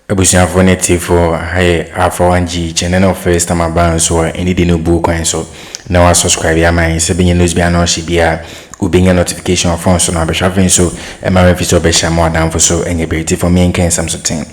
Ebusiafo native for hey Alpha OneTV channel first time about so any the new book and so now subscribe ya man se benye news bia no shi bia ubenya notification phone so na be shaving so e ma refi so be sha more than for so enye be for me nkan sam so ten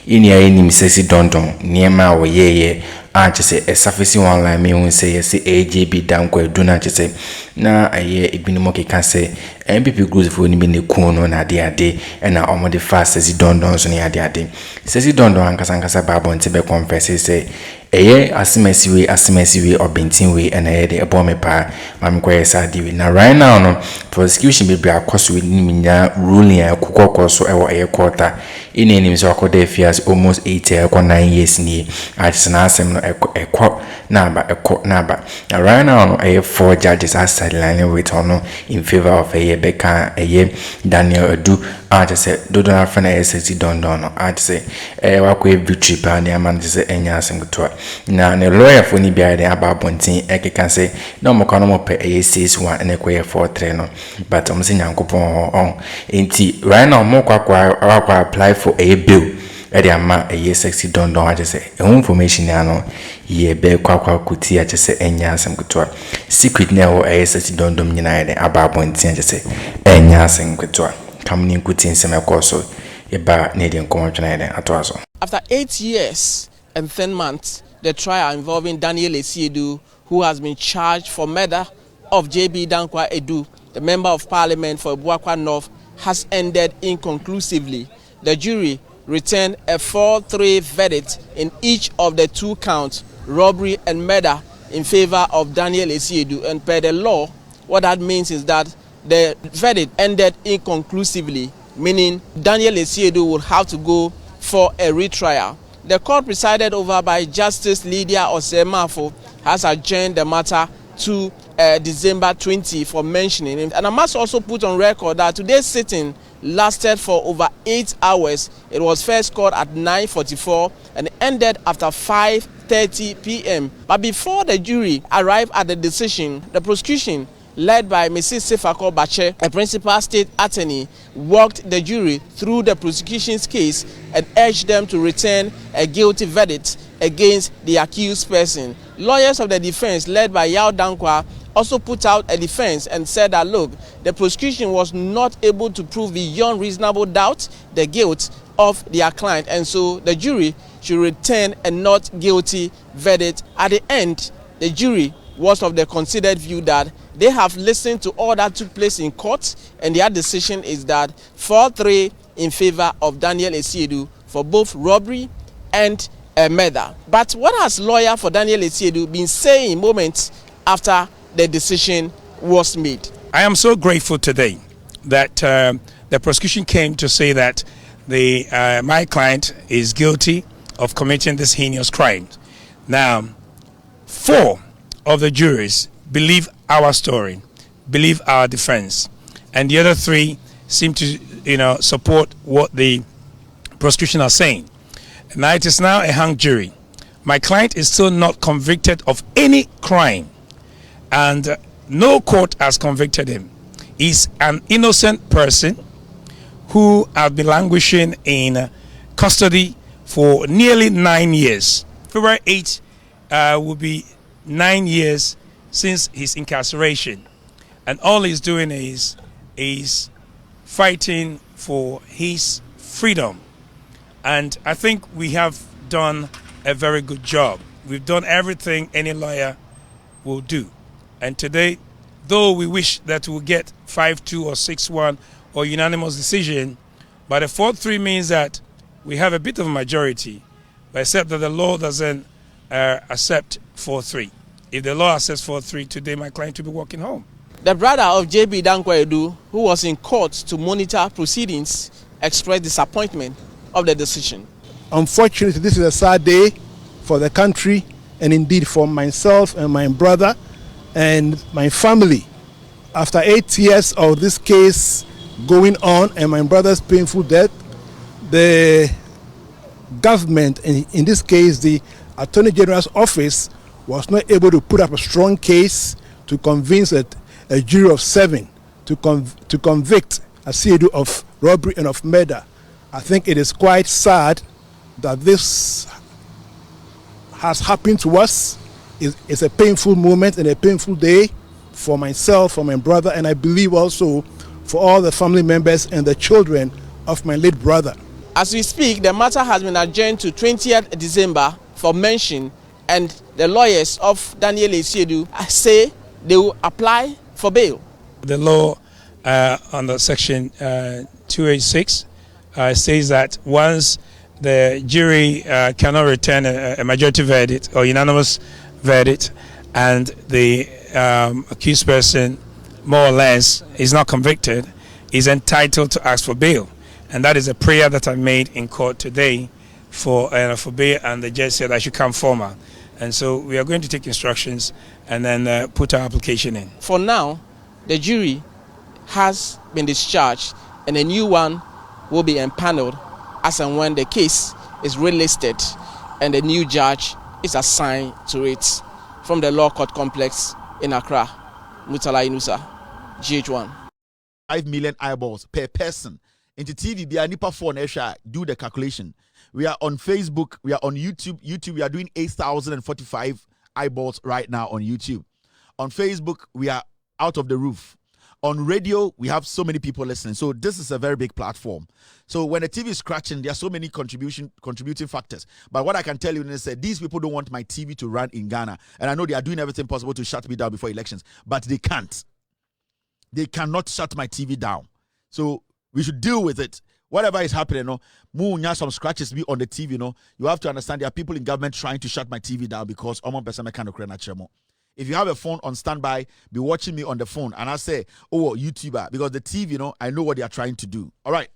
ini ya ni misesi dondon niema wo yeye a chese e surface online me won say yes AJB down kwa duna chese na aye ibinimo keka say MPP groups for ni be ne kun no na ade na omo de fast sesi dondon so ne ade sesi dondon ankasa babo nte be confess say eye asimesiwe obentin we na eye de ebo me pa mam kwa yesa diwe na right now no prosecution be bra akoso we ni minya ruling akokoko so ewo eye quarter in any so akoda fears almost 9 years ni atisana asem no ekọ na ba na right now no eye 4 judges are sideline with on in favor of eye beka eye Daniel Adu say dodon afana SSC dondon no say wakọ victory pa na man say enya asem to na ne lawyer for ni bia de ababontin ekeka say no mo kono mo pe eye 6-1 na ekọ 4-3 no but om se nyankopon on enti right now mo kwa apply for a bill ede ama eye sexy dondon say information ya no ye be kwa kuti say enya asem to secret na ho eye sexy dondon nyina de ababontin say enya asem to kamni kuti nsem ekoso yeba ne de nkomo twena de atoaso. After 8 years and 10 months, the trial involving Daniel Edu, who has been charged for murder of JB Dankwa Edu, the member of parliament for Buakwa North, has ended inconclusively. The jury returned a 4-3 verdict in each of the 2 counts, robbery and murder, in favor of Daniel Edu. And per the law, what that means is that the verdict ended inconclusively, meaning Daniel Edu will have to go for a retrial. The court presided over by Justice Lydia Osemafo has adjourned the matter to December 20 for mentioning it. And I must also put on record that today's sitting lasted for over 8 hours. It was first called at 9:44 and ended after 5:30 p.m. But before the jury arrived at the decision, the prosecution, led by Mrs. Sefako Bache, a principal state attorney, walked the jury through the prosecution's case and urged them to return a guilty verdict against the accused person. Lawyers of the defense, led by Yao Dankwa, also put out a defense and said that, look, the prosecution was not able to prove beyond reasonable doubt the guilt of their client, and so the jury should return a not guilty verdict. At the end, the jury was of the considered view that they have listened to all that took place in court, and their decision is that 4-3 in favor of Daniel Edu for both robbery and murder. But what has lawyer for Daniel Edu been saying moments after the decision was made? I am so grateful today that the prosecution came to say that my client is guilty of committing this heinous crime. Now, 4 of the jurors believe our story, believe our defense, and the other 3 seem to, support what the prosecution are saying. Now it is now a hung jury. My client is still not convicted of any crime, and no court has convicted him. He's an innocent person who has been languishing in custody for nearly 9 years. February 8 will be 9 years since his incarceration, and all he's doing is fighting for his freedom. And I think we have done a very good job. We've done everything any lawyer will do. And today, though we wish that we'll get 5-2 or 6-1 or unanimous decision, but a 4-3 means that we have a bit of a majority, but except that the law doesn't accept 4-3. If the law accepts 4-3 today, my client will be walking home. The brother of JB Dankwa Edu, who was in court to monitor proceedings, expressed disappointment of the decision. Unfortunately, this is a sad day for the country, and indeed for myself and my brother and my family. After 8 years of this case going on and my brother's painful death, the government, in this case the Attorney General's office, was not able to put up a strong case to convince a jury of 7 to convict Edu of robbery and of murder. I think it is quite sad that this has happened to us. It's a painful moment and a painful day for myself, for my brother, and I believe also for all the family members and the children of my late brother. As we speak, the matter has been adjourned to 20th December for mention, and the lawyers of Daniel Esiedu say they will apply for bail. The law under section 286 says that once the jury cannot return a majority verdict or unanimous verdict, and the accused person more or less is not convicted, is entitled to ask for bail. And that is a prayer that I made in court today for bail, and the judge said I should come formal. And so we are going to take instructions and then put our application in. For now, the jury has been discharged and a new one will be empaneled as and when the case is relisted and a new judge is assigned to it. From the law court complex in Accra, Mutala Inusa, GH1. 5 million eyeballs per person. Into TV, be a nipa phone, do the calculation. We are on Facebook, we are on YouTube. YouTube, we are doing 8,045 eyeballs right now on YouTube. On Facebook, we are out of the roof. On radio, we have so many people listening. So this is a very big platform. So when the TV is scratching, there are so many contributing factors. But what I can tell you is that these people don't want my TV to run in Ghana. And I know they are doing everything possible to shut me down before elections. But they can't. They cannot shut my TV down. So we should deal with it. Whatever is happening, some scratches be on the TV, you have to understand there are people in government trying to shut my TV down because if you have a phone on standby, be watching me on the phone, and I say, oh, YouTuber, because the TV, I know what they are trying to do. All right.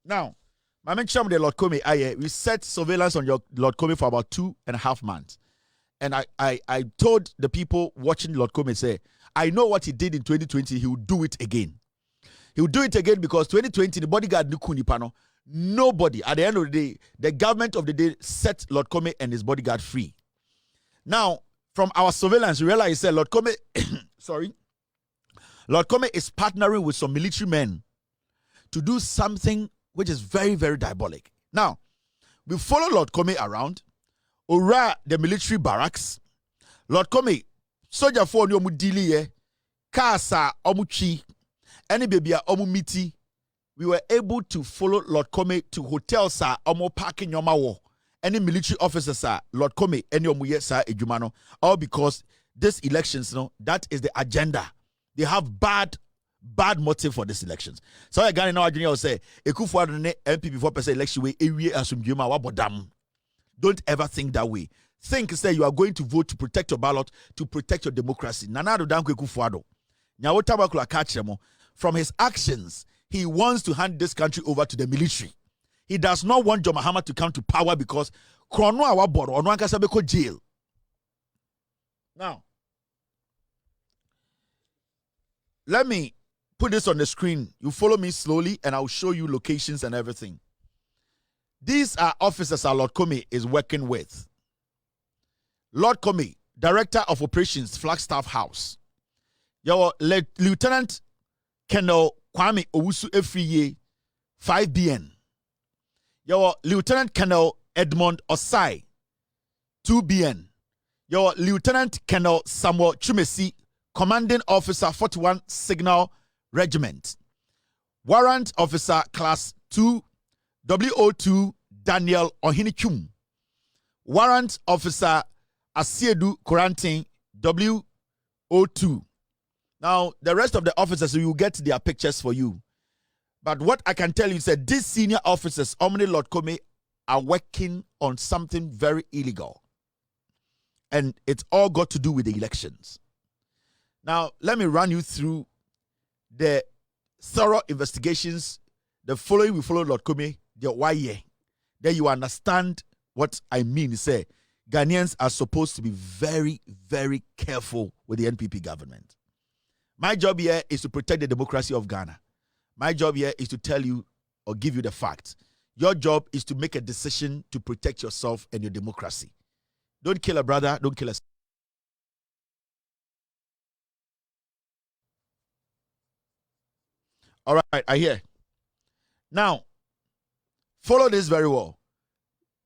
Now, my man Cham de Lord Kome, we set surveillance on your Lord Kome for about 2.5 months. And I told the people watching Lord Kome, say, I know what he did in 2020, he will do it again. He will do it again because 2020, the bodyguard Nukunipano, nobody, at the end of the day, the government of the day set Lord Kome and his bodyguard free. Now, from our surveillance, we realize that Lord Kome, Lord Kome is partnering with some military men to do something which is very, very diabolic. Now, we follow Lord Kome around, Ora the military barracks. Lord Kome, soldier for omu dili kasa omu chi, any baby omu miti. We were able to follow Lord Kome to hotels sa omu parking yomawo. Any military officers are Lord Kome, any omuye sa ejumano, all because this elections, that is the agenda. They have bad motive for these elections. So I got in our junior say, Ekufuado ne MP before person election way ewie asumjuma wabodam. Don't ever think that way. Think say you are going to vote to protect your ballot, to protect your democracy. Nanado danko Ekufuado. Nyawo tabakula kachemo. From his actions, he wants to hand this country over to the military. He does not want John Mahama to come to power because Krono Awaboro on Wankasabeko jail. Now, let me put this on the screen. You follow me slowly and I'll show you locations and everything. These are officers that Lord Kome is working with. Lord Kome, Director of Operations, Flagstaff House. Your Lieutenant Colonel Kwame Owusu Efriye, 5BN. Your Lieutenant Colonel Edmond Osai, 2BN. Your Lieutenant Colonel Samuel Chumesi, Commanding Officer, 41 Signal Regiment. Warrant Officer, Class 2, WO2 Daniel Ohinichum. Warrant Officer Asiedu Korantin, WO2. Now, the rest of the officers, we will get their pictures for you. But what I can tell you is that these senior officers, Omni Lord Kome, are working on something very illegal. And it's all got to do with the elections. Now, let me run you through the thorough investigations. The following we follow Lord Kome, the why. Then you understand what I mean. Say, Ghanaians are supposed to be very, very careful with the NPP government. My job here is to protect the democracy of Ghana. My job here is to tell you or give you the facts. Your job is to make a decision to protect yourself and your democracy. Don't kill a brother, don't kill a sister. All right, I hear. Now, follow this very well.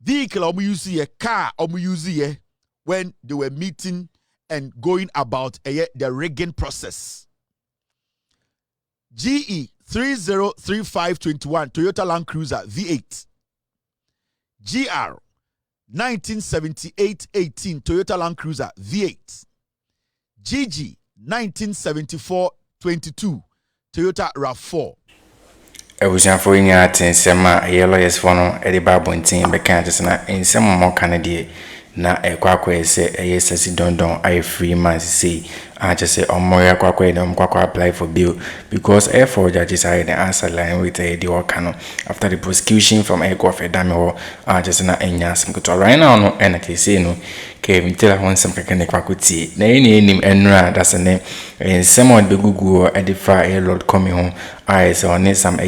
vehicle omu use here, car omu use here when they were meeting and going about the rigging process. GE 303521 Toyota Land Cruiser V8. GR 1978-18 Toyota Land Cruiser V8. GG 1974-22 Toyota RAV4. Ebusiafo nya atensema lawyers for no ediba bontin be kan just na ensem mo kan na ekwakwa ese sesi dondon I free man say just say omoya kwakwa dem kwakwa apply for bail because for judges are the answer line with the workano after the prosecution from Eko of Edame just na enya some to right now no and say no Kevin tell one some kakane kwakuti na enim enra that's the name and someone be Google edify a Lord coming home I so on some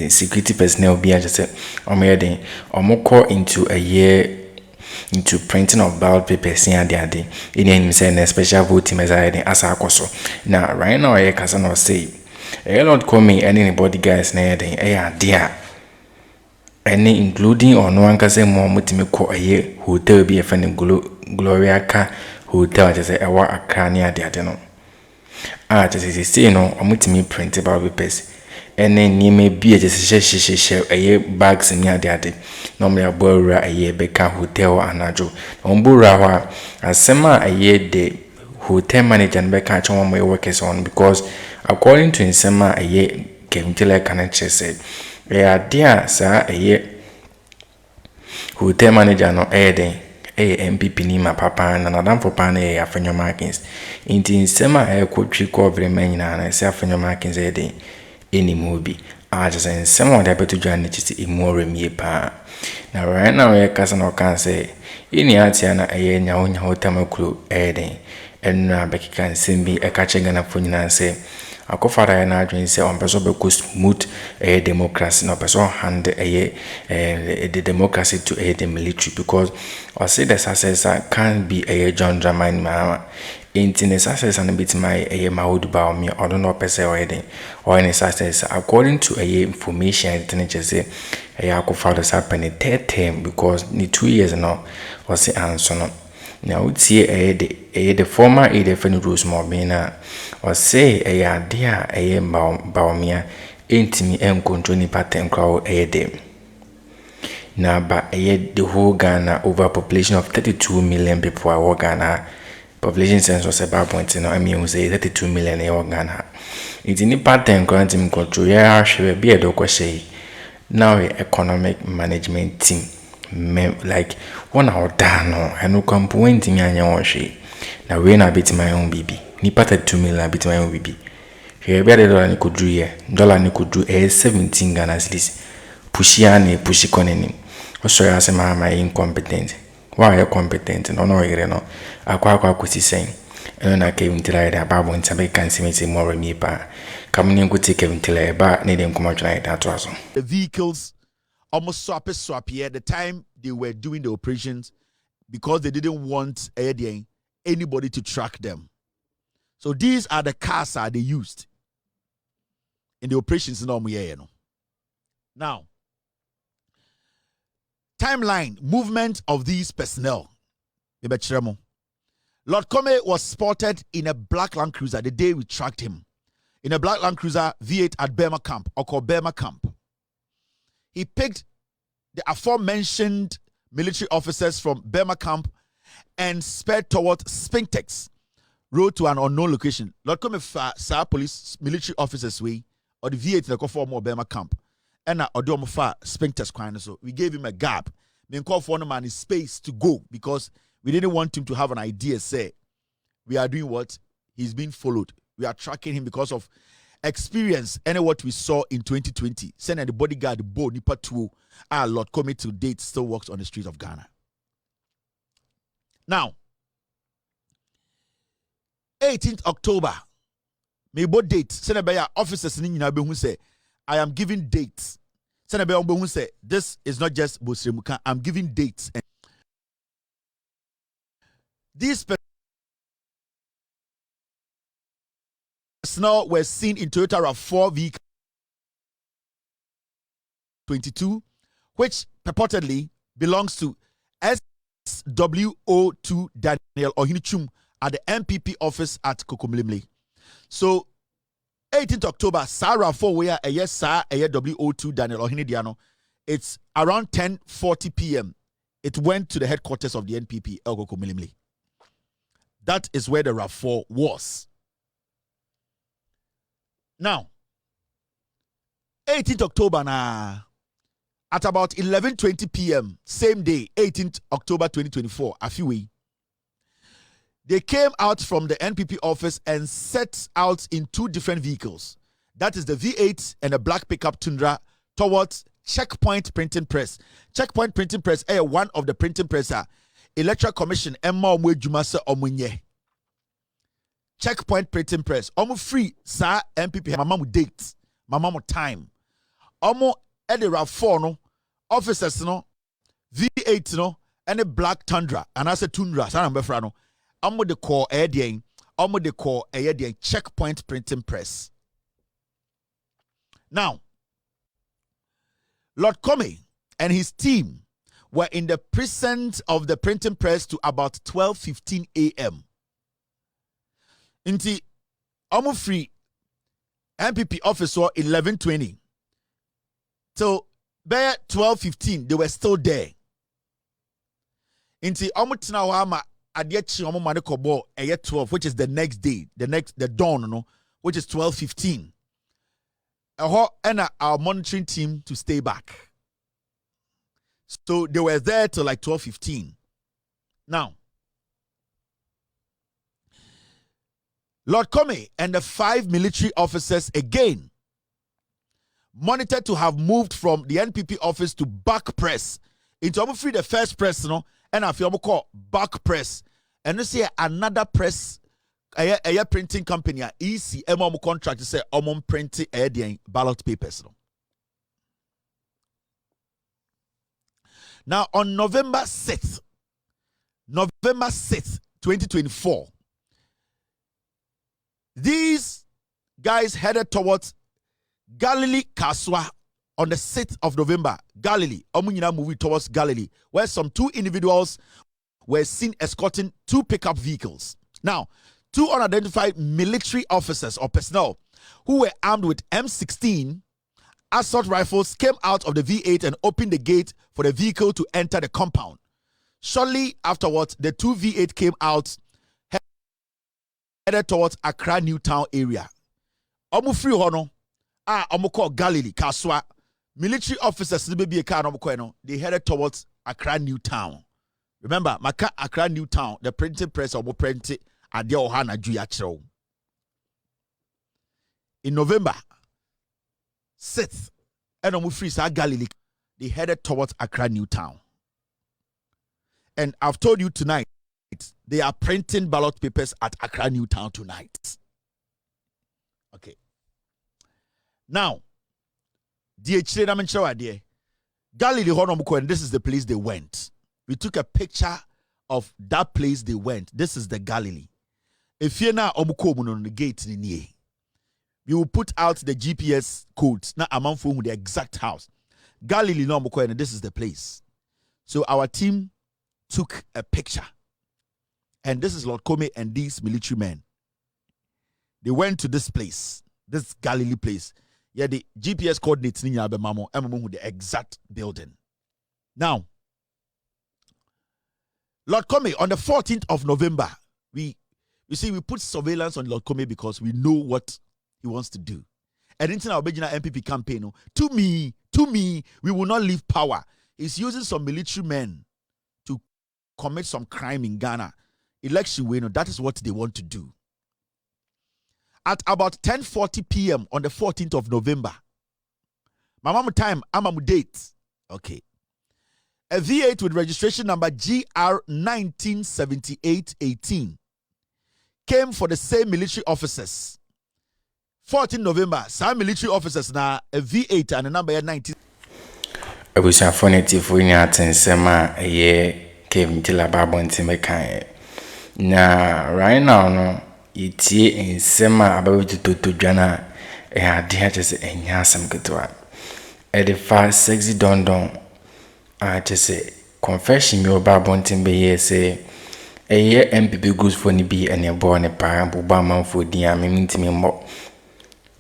security personnel be just say omeden omoko into a year into printing of ballot papers in the day. In him saying a special voting as I as I so. Now right now I can say a lot call me anybody guys near the dear. Any including or no one can say more mutimiko a year hotel be a friend Gloria Car hotel just a wa a car near the adeno. Just as say no, or mutimi printed ballot papers. And then you may be just a year bags in your daddy. Normally a bora a year beka hotel and a joe. Ombura a sema a year day hotel manager and beka one way workers on because according to Insema a year came till I can said, dear sir a year hotel manager no air day. MPP ni ma papa and another for pan a afenyo markings. Inti Insema a could trick over the men and I say afenyo markings a day. Any movie. I just say someone that better join it is more me pa. Now right now we cousin or can say any atiana a year now in hotel crew adding and now Becky can send me a catching and a phone and say I go father and I drink say on person because smooth a democracy no person hand a the democracy to the military because I say the successor can't be a John Drama in my Internet success and a bit my would bow me or don't know per se or any success according to information internet just say a father's happened in third term because the 2 years now was the answer no. Now would see the former defendant rules more being or say a dear a bow me ain't me control ni pattern crowd a day. Now but the whole Ghana overpopulation of 32 million people are Ghana. Population census about pointing no I mean say 32 million Ghana. It's in the pattern granting control yeah should be a doko say now economic management team like one out down and no complaint in your she now we na bit my own baby ni pattern 2 million bit my own baby here be the dollar ni could do here dollar ni could do 17 Ghana at least pushi koneni also I say my incompetent. Why are competent no no no akwa kwusi saying and I came to like that Bible and somebody can see me more me pa coming in go take him till I ba need them come out like that was the vehicles almost swap here the time they were doing the operations because they didn't want anybody to track them. So these are the cars that they used in the operations in now timeline movement of these personnel. Lord Kome was spotted in a black Land Cruiser the day we tracked him. In a black Land Cruiser V8 at Burma Camp, or called Burma Camp. He picked the aforementioned military officers from Burma Camp and sped towards Spintex, road to an unknown location. Lord Kome sa police military officers way or the V8 the call more Burma Camp. And Odomofa Spintex crime. So we gave him a gap. We call for one man his space to go because we didn't want him to have an idea. Say we are doing what he's being followed. We are tracking him because of experience and what we saw in 2020. Send the bodyguard Bo Nipa 2 our Lord Kome to date still works on the streets of Ghana. Now, 18th October, may both date. Send a officers in who say I am giving dates. Senator Ombo say this is not just Bosremuka. I'm giving dates. And these personnel were seen in Toyota RAV4 vehicle 22, which purportedly belongs to SWO2 Daniel Ohinichum at the MPP office at Kokomlimli. So 18th October, Sarah for where a yes sir a WO2 Daniel Ohinidiano. It's around 10:40 p.m. It went to the headquarters of the NPP El Kokomlimli. That is where the RAV4 was. Now, 18th October at about 11:20 p.m. same day, 18th October 2024, a few weeks, they came out from the NPP office and set out in two different vehicles. That is the V8 and a black pickup Tundra towards Checkpoint Printing Press. Checkpoint Printing Press is one of the printing presses. Electoral Commission Emma Omwe Jumasa Omunye. Checkpoint Printing Press. Omu free sa MPP mama mu date, mama mu time. Omu ede RAV4 no officers no V8 no and a black Tundra and I said Tundra sa na mbefra no. Omu de call edien. Omu de call edien Checkpoint Printing Press. Now, Lord Comey and his team were in the presence of the printing press to about 12:15 a.m. Inti omu free MPP officer 11:20 till by 12:15 they were still there. Inti omu tina wama adiechi omu mane kobo 12, which is the next day, the dawn no, which is 12:15. And our monitoring team to stay back. So they were there till like 12:15. Now, Lord Comey and the 5 military officers again monitored to have moved from the NPP office to back press into free the first press, and I feel call back press, and you see another press. A printing company EC contract to say printing ballot papers. Now on November 6th, 2024, these guys headed towards Galilee Kaswa on the 6th of November. Galilee, Omunyina moving towards Galilee, where some 2 individuals were seen escorting 2 pickup vehicles. Now, 2 unidentified military officers or personnel who were armed with M16 assault rifles came out of the V8 and opened the gate for the vehicle to enter the compound. Shortly afterwards, the 2 V8 came out, headed towards Accra Newtown area. Omu free hono, omu call Galilee, Kaswa. Military officers, they headed towards Accra Newtown. Remember, Maka Accra Newtown, the printing press omu printed. In November 6th, and free Galilee, they headed towards Accra Newtown. And I've told you tonight, they are printing ballot papers at Accra Newtown tonight. Okay. Now, Galilee, and this is the place they went. We took a picture of that place they went. This is the Galilee. If you're now on the gate, we will put out the GPS codes. Now I'm on phone with the exact house. Galilee, no, and this is the place. So our team took a picture, and this is Lord Comey and these military men. They went to this place, this Galilee place. Yeah, the GPS coordinates with the exact building. Now, Lord Comey on the 14th of November, we put surveillance on Lord Comey because we know what he wants to do. And in our original MPP campaign, to me, we will not leave power. He's using some military men to commit some crime in Ghana. Election winner, that is what they want to do. At about 10:40 p.m. on the 14th of November, my mama time, I'm a date. Okay. A V8 with registration number GR 197818 came for the same military officers. 14 November, some military officers now a V8 and a number 19. Abusa phoneti funi atensema ye Kevin tila babonti mekan. Na right now no iti ensema abawitu toto dwana ade ha chese enya asem ketwa. Edifa sexy dondon chese confession me oba bontin be ye say eye MPP goes for ni be and born a pa boba man for din amintimi mo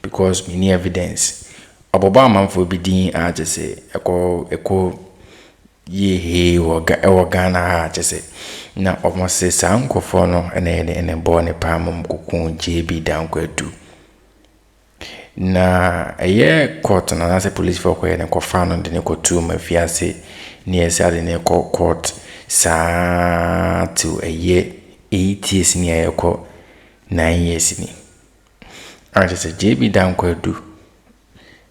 because me ni evidence oboba man for be din a just say eko ye he wo Ghana ha just say na almost say sanko for no ene born a pa mum kokun JB down kwadu na eye court na say police for ko ene ko fa no de ne ko tu mafiase ni esa de ne ko court sa to eye 8 years ni eye ko 9 years ni and just say JB down kwadu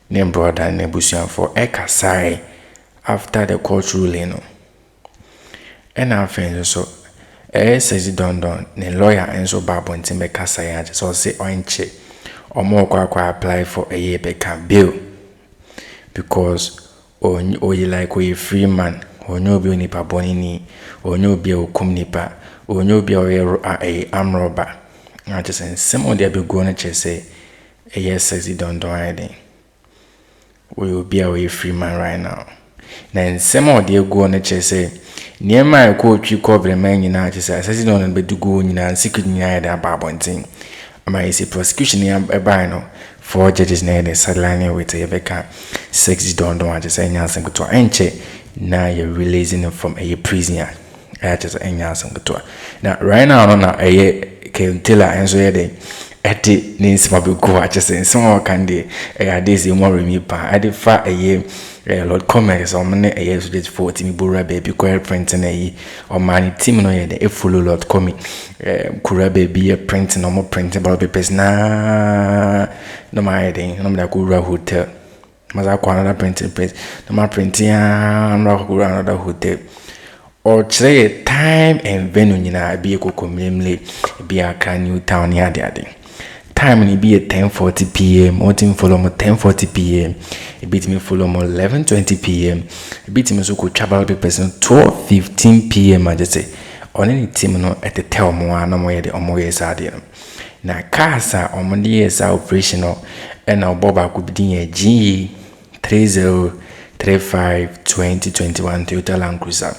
ne brother ne busuan for ekasai after the court ruling no and our friends so says DONDON ne lawyer enso babontin be kasai and so say onche omo kwa apply for a year bill because you like we free man onyo bi onipa bonini onyo bi okum nipa onyo bi a arm robber na just say some of the be go na say says DONDON hiding we will be a free man right now. Then some of the go na say near my coach you cover man nyina say says DONDON be do go nyina secret nyina da babontin ama say prosecution ya by no 4 judges na the sideline with a beka 6 DONDON just say nyansen to enche na you releasing him from a prisoner just nyansen to now right now no na can tell enso ye dey eti nins mabugo just say some can dey this more me pa I dey fa Lord Commerce omne so just 40 mi bura baby ko print na yi o mani team no ye dey follow Lord Commerce kura baby print no more print about papers na no my dey no me da kura hotel maza kwa another printing press no ma print ya no kura another hotel or try time and venue nyina be ekokomlemle be aka New Town ya dey time ni be at 10:40 p.m. or team follow mo 10:40 p.m. a bit me follow mo 11:20 p.m. a bit me so ko travel be person 12:15 p.m. I just say on any team no at the tell mo na mo ye de omo ye sade no na kasa omo de ye sa operational and na boba ko bidin ye G 3035 2021 Toyota Land Cruiser.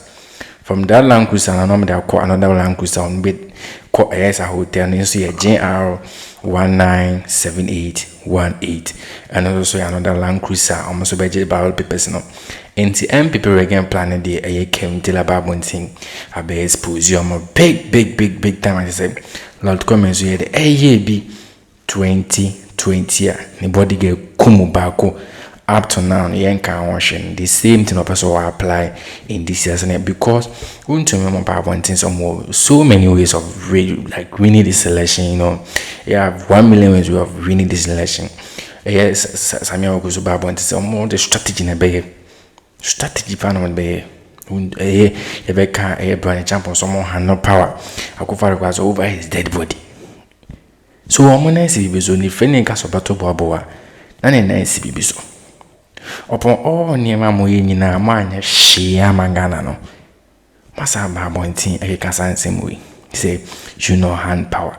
From that Land Cruiser na no me da call another Land Cruiser on bit call a hotel no so ye JR 197818 and also another Land Cruiser almost budget barrel papers no NTM people again planning the came till about one thing I be expose you big time I say Lord comments here the be 2020 ni body get kumu bako up to now can washing the same thing person will apply in this year because we want to remember one thing so many ways of winning this selection, you know. You have 1 million ways of winning this selection. Yes, Samuel goes about one thing more the strategy in a bay strategy fan on bay a brand champion someone had no power I could far was over his dead body so when I see was only friendly castle battle boa and I see be so upon all near my nyina man share mangana no masa ba bontin e ka sansem we say you know hand power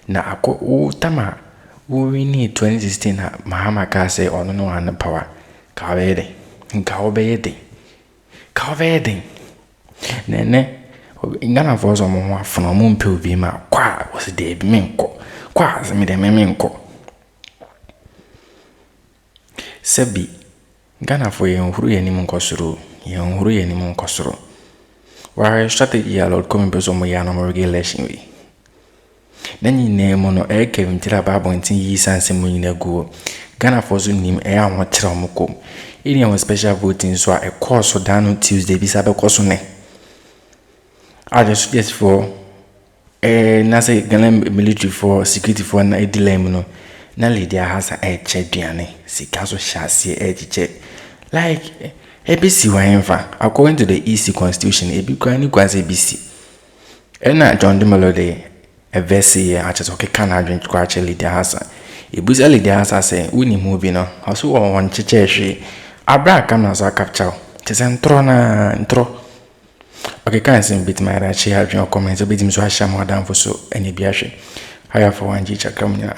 na ako o tama we need 2016 na mahama ka say ono no hand power ka wede nka obeyede nene ngana for so mo ho afno mo mpe obi ma kwa was dey bi menko kwa se me dey menko sebi Ghana for yenhuru yenim nkosoro why strategy a Lord coming person mo ya no regulation we then nyine mo no Kevin tira babontin yi sanse mo nyina go Ghana for so nim ho kira mo kom any one special voting so a course down Tuesday bi sabe course ne I just for na say Ghana military for security for na delay mo no na lady has a cheduane sika so hyase ejiche like ABC whenever according to the EC constitution ebi kwani kwase ABC ena John de Melody a verse here acha so keka na adwen kwa acha lady has ebusa lady has say uni movie no aso won cheche hwe abra kamera so capture tese ntro okay kan sim bit my ra chi adwen comment so bit mi so ahya mo dan fo so ene bi ahwe haya for 1G chakam nya